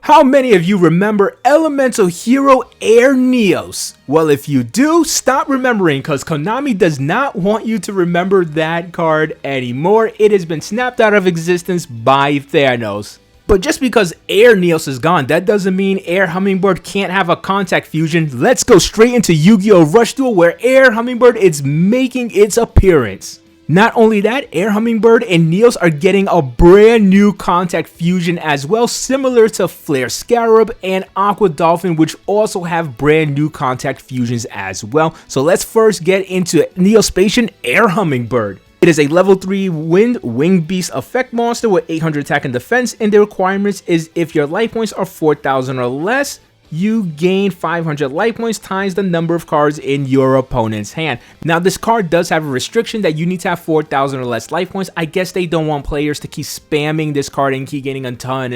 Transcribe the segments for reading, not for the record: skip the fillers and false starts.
How many of you remember Elemental Hero Air Neos? Well, if you do, stop remembering because Konami does not want you to remember that card anymore. It has been snapped out of existence by Thanos. But just because Air Neos is gone, that doesn't mean Air Hummingbird can't have a contact fusion. Let's go straight into Yu-Gi-Oh! Rush Duel, where Air Hummingbird is making its appearance. Not only that, Air Hummingbird and Neos are getting a brand new contact fusion as well, similar to Flare Scarab and Aqua Dolphin, which also have brand new contact fusions as well. So let's first get into Neospatian Air Hummingbird. It is a level 3 Wing Beast effect monster with 800 attack and defense, and the requirements is if your life points are 4,000 or less, you gain 500 life points times the number of cards in your opponent's hand. Now this card does have a restriction that you need to have 4,000 or less life points. I guess they don't want players to keep spamming this card and keep getting a ton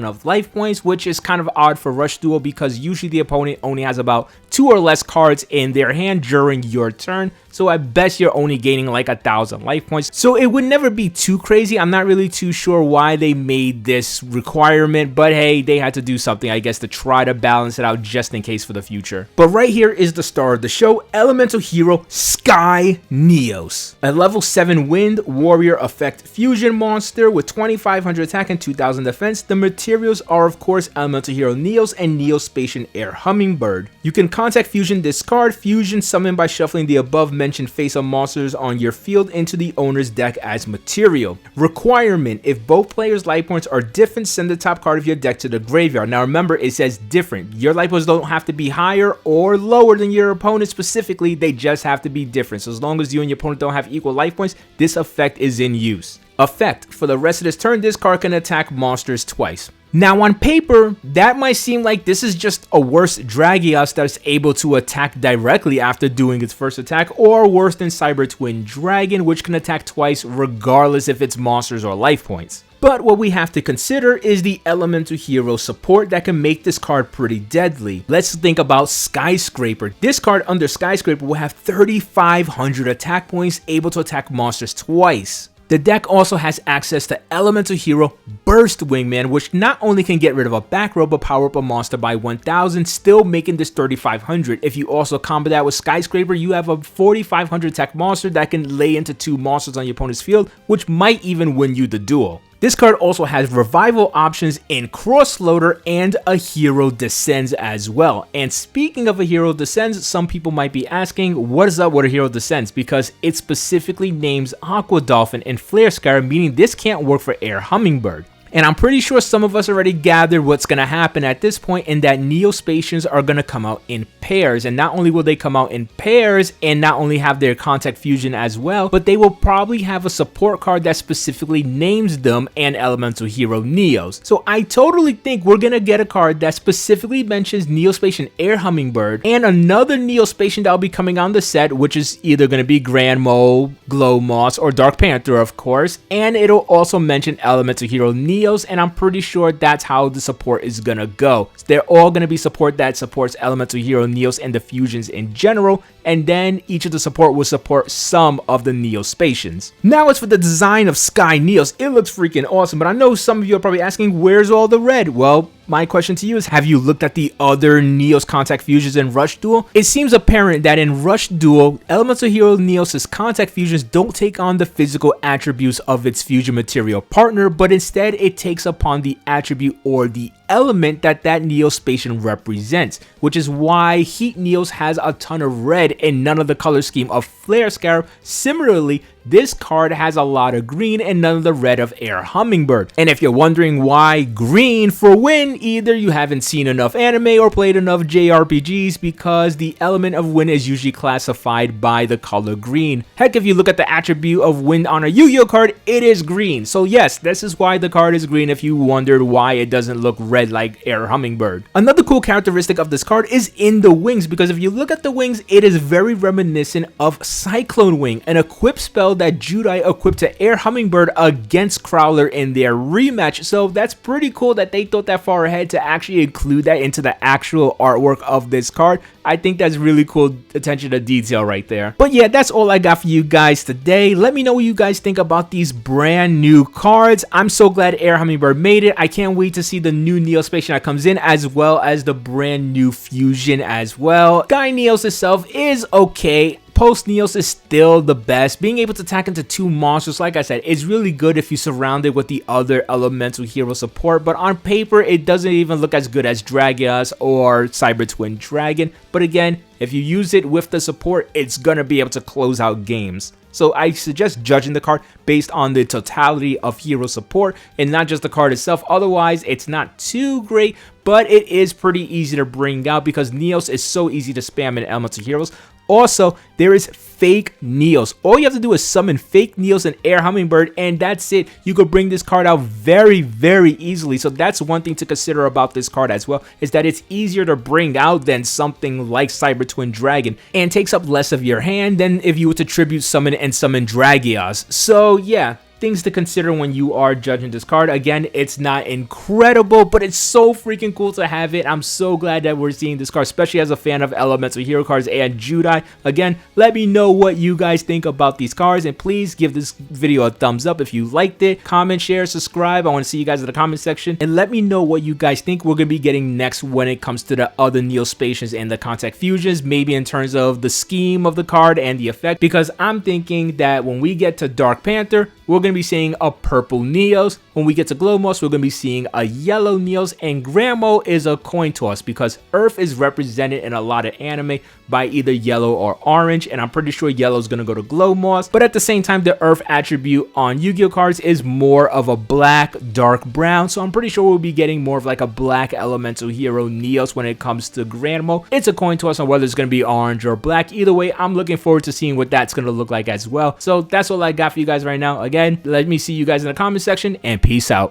of life points, which is kind of odd for Rush Duel because usually the opponent only has about 2 or less cards in their hand during your turn. So at best you're only gaining like 1,000 life points. So it would never be too crazy. I'm not really too sure why they made this requirement, but hey, they had to do something, I guess, to try to balance it out just in case for the future. But right here is the star of the show, Elemental Hero Sky Neos. A level 7 Wind Warrior effect fusion monster with 2,500 attack and 2,000 defense. The materials are of course Elemental Hero Neos and Neospatian Air Hummingbird. You can contact fusion this card, fusion summon by shuffling the above mentioned face-up monsters on your field into the owner's deck as material. Requirement: if both players' life points are different, send the top card of your deck to the graveyard. Now remember, it says different. Your life points don't have to be higher or lower than your opponent specifically, they just have to be different. So as long as you and your opponent don't have equal life points, this effect is in use. Effect: for the rest of this turn, this card can attack monsters twice. Now on paper, that might seem like this is just a worse Dragios that's able to attack directly after doing its first attack, or worse than Cyber Twin Dragon, which can attack twice regardless if it's monsters or life points. But what we have to consider is the Elemental Hero support that can make this card pretty deadly. Let's think about Skyscraper. This card under Skyscraper will have 3,500 attack points, able to attack monsters twice. The deck also has access to Elemental Hero Burst Wingman, which not only can get rid of a back row but power up a monster by 1,000, still making this 3,500. If you also combo that with Skyscraper, you have a 4,500 attack monster that can lay into 2 monsters on your opponent's field, which might even win you the duel. This card also has revival options in Crossloader and a Hero Descends as well. And speaking of a Hero Descends, some people might be asking, what is up with a Hero Descends? Because it specifically names Aqua Dolphin and Flare Scarab, meaning this can't work for Air Hummingbird. And I'm pretty sure some of us already gathered what's going to happen at this point, and that Neospatians are going to come out in pairs. And not only will they come out in pairs and not only have their contact fusion as well, but they will probably have a support card that specifically names them and Elemental Hero Neos. So I totally think we're going to get a card that specifically mentions Neospatian Air Hummingbird and another Neospatian that will be coming on the set, which is either going to be Grand Mo, Glow Moss, or Dark Panther, of course. And it'll also mention Elemental Hero Neos, and I'm pretty sure that's how the support is gonna go. So they're all gonna be support that supports Elemental Hero Neos and the fusions in general, and then each of the support will support some of the Neospatians. Now as for the design of Sky Neos, it looks freaking awesome, but I know some of you are probably asking, where's all the red? Well, my question to you is, have you looked at the other Neos contact fusions in Rush Duel? It seems apparent that in Rush Duel, Elemental Hero Neos' contact fusions don't take on the physical attributes of its fusion material partner, but instead it takes upon the attribute or the element that Neospatian represents, which is why Heat Neos has a ton of red and none of the color scheme of Flare Scarab. Similarly, this card has a lot of green and none of the red of Air Hummingbird. And if you're wondering why green for win, either you haven't seen enough anime or played enough JRPGs, because the element of wind is usually classified by the color green. Heck, if you look at the attribute of wind on a Yu-Gi-Oh card, it is green. So yes, this is why the card is green if you wondered why it doesn't look red like Air Hummingbird. Another cool characteristic of this card is in the wings, because if you look at the wings, it is very reminiscent of Cyclone Wing, an equipped spell that Yugioh equipped to Air Hummingbird against Crowler in their rematch. So that's pretty cool that they thought that far ahead to actually include that into the actual artwork of this card. I think that's really cool attention to detail right there. But yeah, that's all I got for you guys today. Let me know what you guys think about these brand new cards. I'm so glad Air Hummingbird made it. I can't wait to see the new Neospation that comes in, as well as the brand new Fusion as well. Guy Neos itself is okay. Post Neos is still the best. Being able to attack into 2 monsters, like I said, is really good if you surround it with the other elemental hero support, but on paper it doesn't even look as good as Dragios or Cyber Twin Dragon. But again, if you use it with the support, it's gonna be able to close out games. So I suggest judging the card based on the totality of hero support and not just the card itself. Otherwise, it's not too great, but it is pretty easy to bring out because Neos is so easy to spam in elemental heroes. Also, there is fake Neos. All you have to do is summon fake Neos and Air Hummingbird, and that's it. You could bring this card out very, very easily. So that's one thing to consider about this card as well, is that it's easier to bring out than something like Cyber Twin Dragon, and takes up less of your hand than if you were to tribute summon and summon Dragios. So yeah, things to consider when you are judging this card. Again, it's not incredible, but it's so freaking cool to have it. I'm so glad that we're seeing this card, especially as a fan of elemental hero cards and Yugioh. Again, let me know what you guys think about these cards, and please give this video a thumbs up if you liked it. Comment, share, subscribe. I want to see you guys in the comment section, and let me know what you guys think we're going to be getting next when it comes to the other Neospations and the Contact Fusions, maybe in terms of the scheme of the card and the effect, because I'm thinking that when we get to Dark Panther, we're going to be seeing a purple Neos. When we get to Glowmoss, we're going to be seeing a yellow Neos, and Grandmo is a coin toss because Earth is represented in a lot of anime by either yellow or orange, and I'm pretty sure yellow is going to go to Glowmoss. But at the same time, the Earth attribute on Yu-Gi-Oh cards is more of a black, dark brown, so I'm pretty sure we'll be getting more of like a black elemental hero Neos when it comes to Grandmo. It's a coin toss on whether it's going to be orange or black. Either way, I'm looking forward to seeing what that's going to look like as well. So that's all I got for you guys right now. Again, let me see you guys in the comment section, and peace out.